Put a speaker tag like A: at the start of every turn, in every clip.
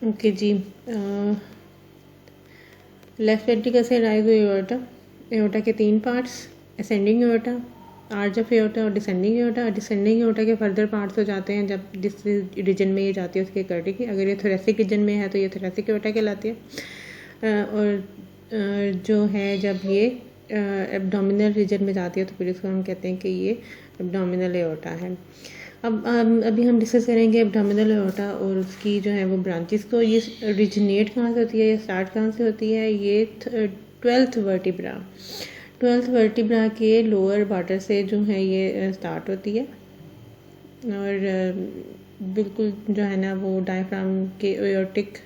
A: Okay जी। Left ventricle से rise हुई aorta. Aorta के 3 parts, ascending aorta, arch of aorta और डिसेंडिंग एओर्टा। डिसेंडिंग एओर्टा के further parts हो जाते हैं जब जिस रीजन में ये जाती है उसके अकॉर्डिंग की। अगर ये थोरेसिक रीजन में है तो ये थोरेसिक एओर्टा कहलाती है, और जो है जब ये एब्डोमिनल रीजन में जाती है तो फिर इसको हम कहते हैं कि ये एब्डोमिनल एओर्टा है। अब अभी हम डिस्कस करेंगे एब्डोमिनल एओर्टा और उसकी जो है वो ब्रांचेस को। ये ओरिजिनेट कहाँ से होती है, ये स्टार्ट कहाँ से होती है। ये 12th वर्टिब्रा, 12th वर्टिब्रा के लोअर वाटर से जो है ये स्टार्ट होती है और बिल्कुल जो है ना वो डायफ्राम के एओर्टिक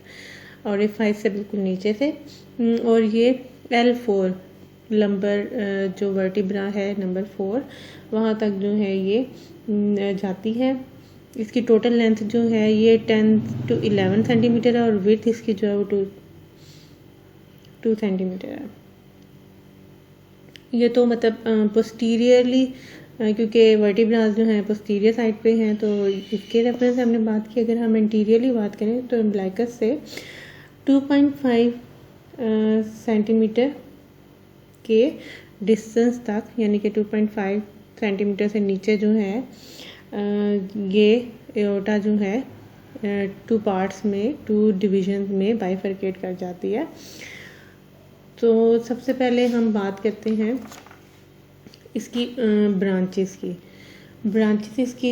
A: ओरिफाइस से बिल्कुल नीचे से, और ये L4 लंबर जो वर्टिब्रा है नंबर 4 वहाँ तक जो है ये जाती है। इसकी टोटल लेंथ जो है ये 10 to 11 सेंटीमीटर है और विड्थ इसकी जो है वो 2 सेंटीमीटर है। ये तो मतलब पोस्टीरियरली, क्योंकि वर्टिब्रास जो हैं पोस्टीरियर साइड पे हैं तो इसके रेफरेंस से हमने बात की। अगर हम इंटीरियरली बात करें तो अम्बिलिकस से 2.5 सेंटीमीटर के डिस्टेंस तक, यानी कि 2.5 सेंटीमीटर से नीचे जो है ये एओर्टा जो है 2 पार्ट्स में, 2 डिविजन में बाइफरकेट कर जाती है। तो सबसे पहले हम बात करते हैं इसकी ब्रांचेस की। ब्रांचेस इसकी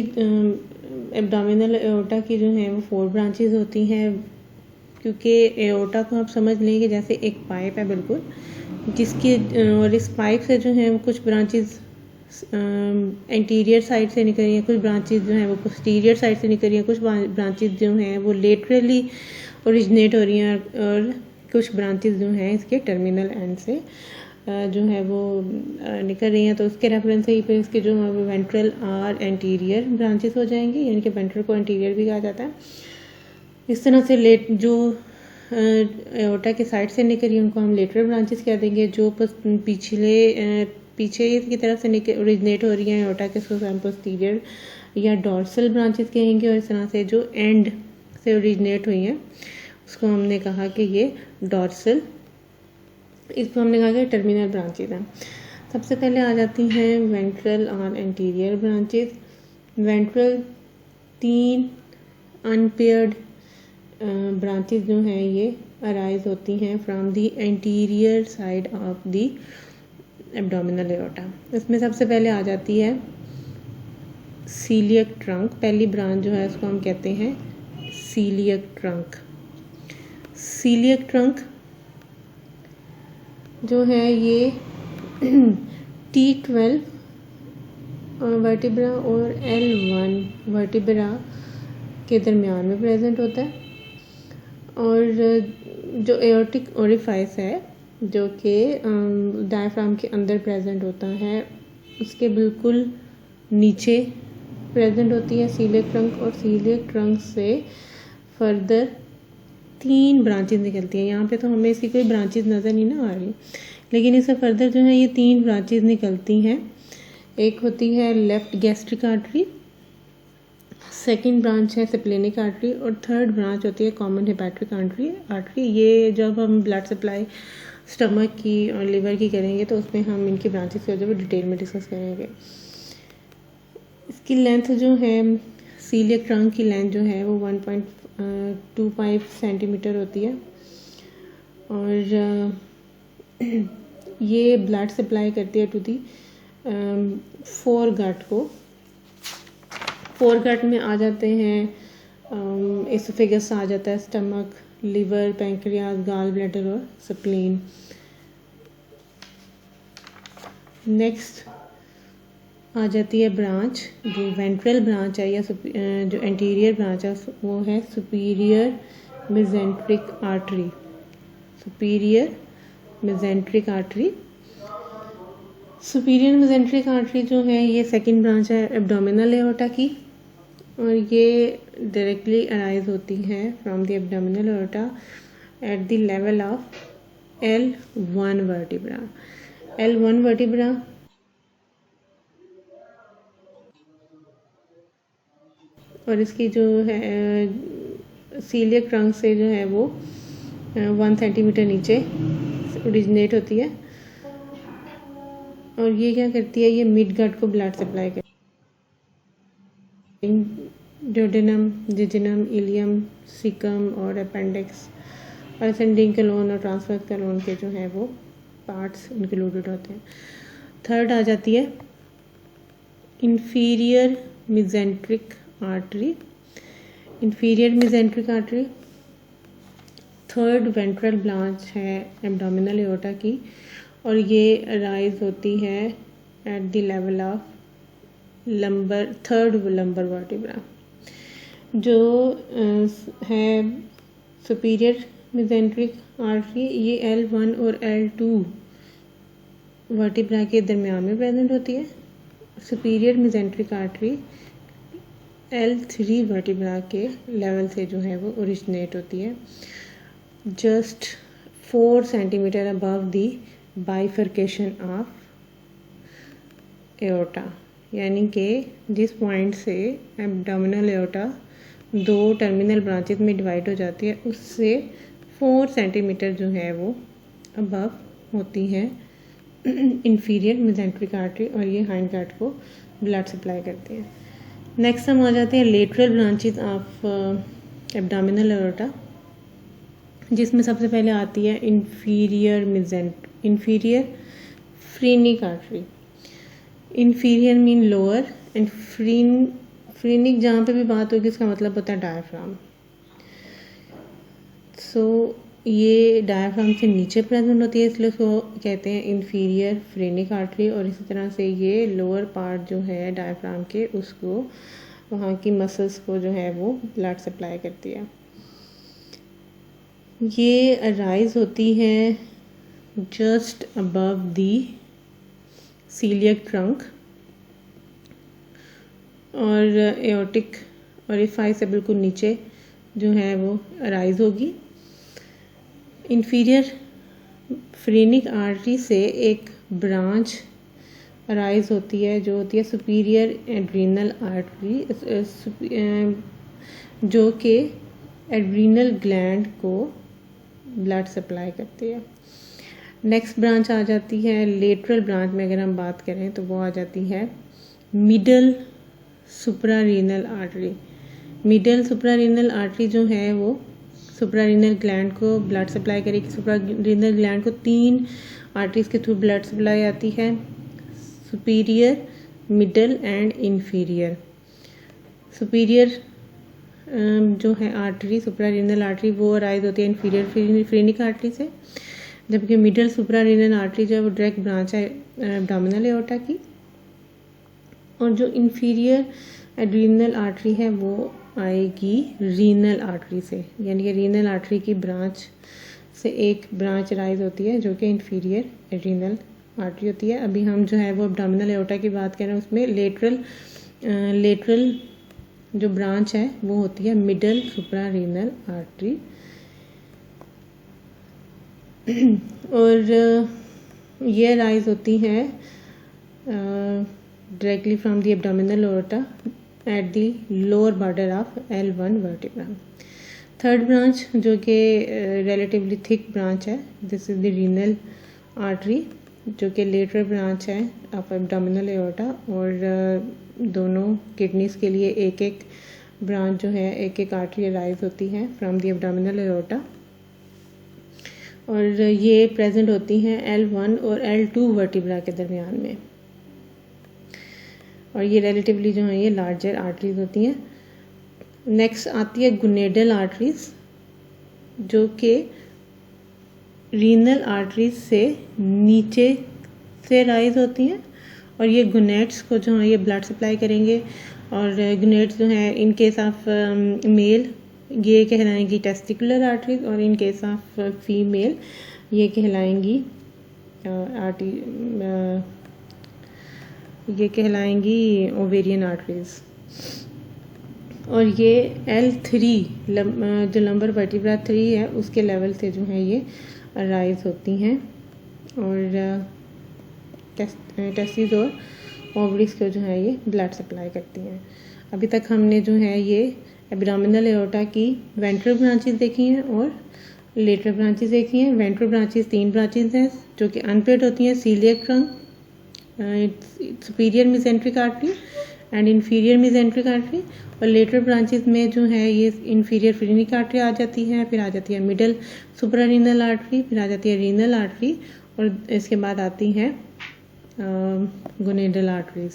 A: एब्डोमिनल एओर्टा की जो है वो 4 ब्रांचेस होती हैं, क्योंकि एओर्टा को आप समझ लें कि जैसे एक पाइप है बिल्कुल, जिसकी और इस पाइप से जो है वो कुछ ब्रांचेस इंटीरियर साइड से निकल रही हैं, कुछ ब्रांचेस जो हैं वो पोस्टीरियर साइड से निकल रही हैं, कुछ ब्रांचेस जो हैं वो लेटरली ओरिजिनेट हो रही हैं और कुछ ब्रांचेस जो हैं इसके टर्मिनल एंड से जो है वो निकल रही हैं। तो उसके रेफरेंस से ही फिर इसके जो है वो वेंट्रल और एंटीरियर ब्रांचेस हो जाएंगी, यानी कि वेंट्रल को एंटीरियर भी कहा जाता है। इस तरह से जो एओर्टा के साइड से निकल रही है उनको हम लेटरल ब्रांचेस कह देंगे। जो पीछे की तरफ से ओरिजिनेट हो रही हैं एओर्टा के, उसको हम पोस्टीरियर या डॉर्सल ब्रांचेस कहेंगे। और इस तरह से जो एंड से ओरिजिनेट हुई हैं उसको हमने कहा कि ये डॉर्सल, इसको हमने कहा कि टर्मिनल ब्रांचेस हैं। सबसे पहले आ जाती हैं वेंट्रल और anterior branches. Ventral 3 unpaired branches जो हैं ये अराइज होती हैं from the anterior side of the abdominal aorta. इसमें सबसे पहले आ जाती है सीलियक ट्रंक। पहली ब्रांच जो है उसको हम कहते हैं सीलियक ट्रंक। सीलियक ट्रंक जो है ये T12 वर्टिब्रा और L1 वर्टिब्रा के दरमियान में प्रेजेंट होता है। और जो एओर्टिक ओरिफाइस है जो कि डायफ्राम के अंदर प्रेजेंट होता है उसके बिल्कुल नीचे प्रेजेंट होती है सीलियक ट्रंक। और सीलियक ट्रंक से फर्दर 3 ब्रांचेस निकलती हैं। यहाँ पे तो हमें इसकी कोई ब्रांचेस नज़र नहीं ना आ रही, लेकिन इससे फर्दर जो है ये 3 ब्रांचेस निकलती हैं। एक होती है left gastric artery, second branch है सेप्लेनिक आर्टरी और थर्ड ब्रांच होती है कॉमन हेपेटिक आर्टरी। ये जब हम ब्लड सप्लाई स्टमक की और लिवर की करेंगे तो उसमें हम इनकी ब्रांचेस को जो डिटेल में डिस्कस करेंगे। इसकी लेंथ जो है सीलियक ट्रंक की लेंथ जो है वो 1.25 सेंटीमीटर होती है और ये ब्लड सप्लाई करती है टू दी फोर गट को। फोर गट में आ जाते हैं एसोफेगस आ जाता है, stomach, liver, pancreas, gall bladder और स्प्लीन। नेक्स्ट आ जाती है ब्रांच जो वेंट्रल ब्रांच है या जो एंटीरियर ब्रांच है वो है superior mesenteric artery. Superior mesenteric artery, superior mesenteric artery जो है ये सेकंड ब्रांच है एब्डोमिनल एओर्टा की और ये डायरेक्टली अराइज होती है from the abdominal aorta at the level of L1 vertebra. L1 vertebra और इसकी जो है सीलियक ट्रंक से जो है वो 1 सेंटीमीटर नीचे ओरिजिनेट होती है और ये क्या करती है, ये मिड गट को ब्लड सप्लाई करती है। डोडेनम, जेजुनम, इलियम, सीकम और अपेंडिक्स और असेंडिंग कोलोन और ट्रांसवर्स कोलोन के जो है वो पार्ट्स इंक्लूडेड होते हैं। थर्ड आ जाती है inferior mesenteric artery. Inferior mesenteric artery third ventral branch है एब्डोमिनल एओर्टा की और ये राइज होती है at the level of third lumbar vertebra. जो है सुपीरियर मेसेंट्रिक आर्टरी, ये L1 और L2 वर्टिब्रा के दरमियान में प्रेजेंट होती है। Superior mesenteric artery L3 vertebra के लेवल से जो है वो ओरिजिनेट होती है, just 4 centimetre above the bifurcation of aorta, यानी कि जिस पॉइंट से एब्डोमिनल एओर्टा 2 टर्मिनल ब्रांचेस में डिवाइड हो जाती है उससे 4 सेंटीमीटर जो है वो अबव होती है इंफीरियर मेसेंट्रिक आर्टरी और ये हाइंड गार्ड को ब्लड सप्लाई करती है। नेक्स्ट हम आ जाते हैं lateral branches of abdominal aorta, जिसमें सबसे पहले आती है inferior phrenic artery. Inferior mean lower and phrenic जहाँ पे भी बात होगी इसका मतलब होता है डायफ्राम। सो ये डायफ्राम से नीचे प्रेजेंट होती है, इसलिए उसको कहते हैं इंफीरियर फ्रेनिक आर्टरी। और इसी तरह से ये लोअर पार्ट जो है डायफ्राम के, उसको वहाँ की मसल्स को जो है वो ब्लड सप्लाई करती है। ये अराइज होती है just above the coeliac trunk और एओर्टिक ओरिफाइस से बिल्कुल नीचे जो है वो अराइज होगी। इंफीरियर फ्रेनिक आर्टरी से एक ब्रांच अराइज होती है जो होती है सुपीरियर एड्रीनल आर्टरी, जो कि एड्रीनल ग्लैंड को ब्लड सप्लाई करती है। नेक्स्ट ब्रांच आ जाती है लेटरल ब्रांच में, अगर हम बात करें तो वो आ जाती है middle suprarenal artery. Middle suprarenal artery जो है वो सुप्रारीनल ग्लैंड को ब्लड सप्लाई करेगी। सुप्रारीनल ग्लैंड को 3 आर्टरीज के थ्रू ब्लड सप्लाई आती है, superior, middle and inferior. Superior जो है आर्टरी सुप्रारीनल आर्टरी वो अराइज होती है इंफीरियर फ्रेनिक आर्टरी से, जबकि मिडल सुप्रारीनल आर्टरी जो है वो डायरेक्ट ब्रांच है एब्डोमिनल एओर्टा की। और जो इंफीरियर एड्रीनल आर्टरी है वो आएगी रीनल आर्टरी से, यानी कि रीनल आर्टरी की ब्रांच से एक ब्रांच राइज होती है जो कि इंफीरियर एड्रीनल आर्टरी होती है। अभी हम जो है वो एब्डोमिनल एओर्टा की बात करें, उसमें लेटरल जो ब्रांच है वो होती है मिडल सुप्रारीनल आर्टरी। और ये राइज होती है directly from the abdominal aorta at the lower border of L1 vertebra. Third branch जो कि रिलेटिवली थिक ब्रांच है, this is the renal artery, जो कि लेटरल ब्रांच है ऑफ एब्डोमिनल एओर्टा। और दोनों किडनीज के लिए एक एक ब्रांच जो है, एक एक आर्टरी राइज होती है फ्रॉम द एब्डोमिनल एओर्टा। और ये प्रेजेंट होती हैं L1 और L2 वर्टिब्रा के दरमियान में, और ये रिलेटिवली जो है ये लार्जर आर्टरीज होती हैं। नेक्स्ट आती है गुनेडल आर्टरीज, जो कि रीनल आर्टरीज से नीचे से राइज होती हैं, और ये गुनेट्स को जो है ये ब्लड सप्लाई करेंगे। और गुनेट्स जो है इन केस ऑफ मेल ये कहलाएंगी टेस्टिकुलर आर्टरीज, और इन केस ऑफ फीमेल ये कहलाएंगी ओवेरियन आर्टरीज। और ये L3 जो लंबर वर्टिब्रा 3 है उसके लेवल से जो है ये राइज होती हैं, और टेस्टिस और ओवरीज को जो है ये ब्लड सप्लाई करती हैं। अभी तक हमने जो है ये एब्डोमिनल एओर्टा की वेंट्रल ब्रांचेस देखी हैं और लेटरल ब्रांचेस देखी हैं। वेंट्रल ब्रांचेस 3 ब्रांचेस हैं जो कि अनपेड होती हैं, coeliac trunk, superior mesenteric artery and inferior mesenteric artery. और लेटरल ब्रांचेस में जो है ये इंफीरियर फ्रेनिक आर्टरी आ जाती है, फिर आ जाती है मिडल सुप्रारीनल आर्टरी, फिर आ जाती है रीनल आर्टरी और इसके बाद आती हैं गोनेडल आर्टरीज।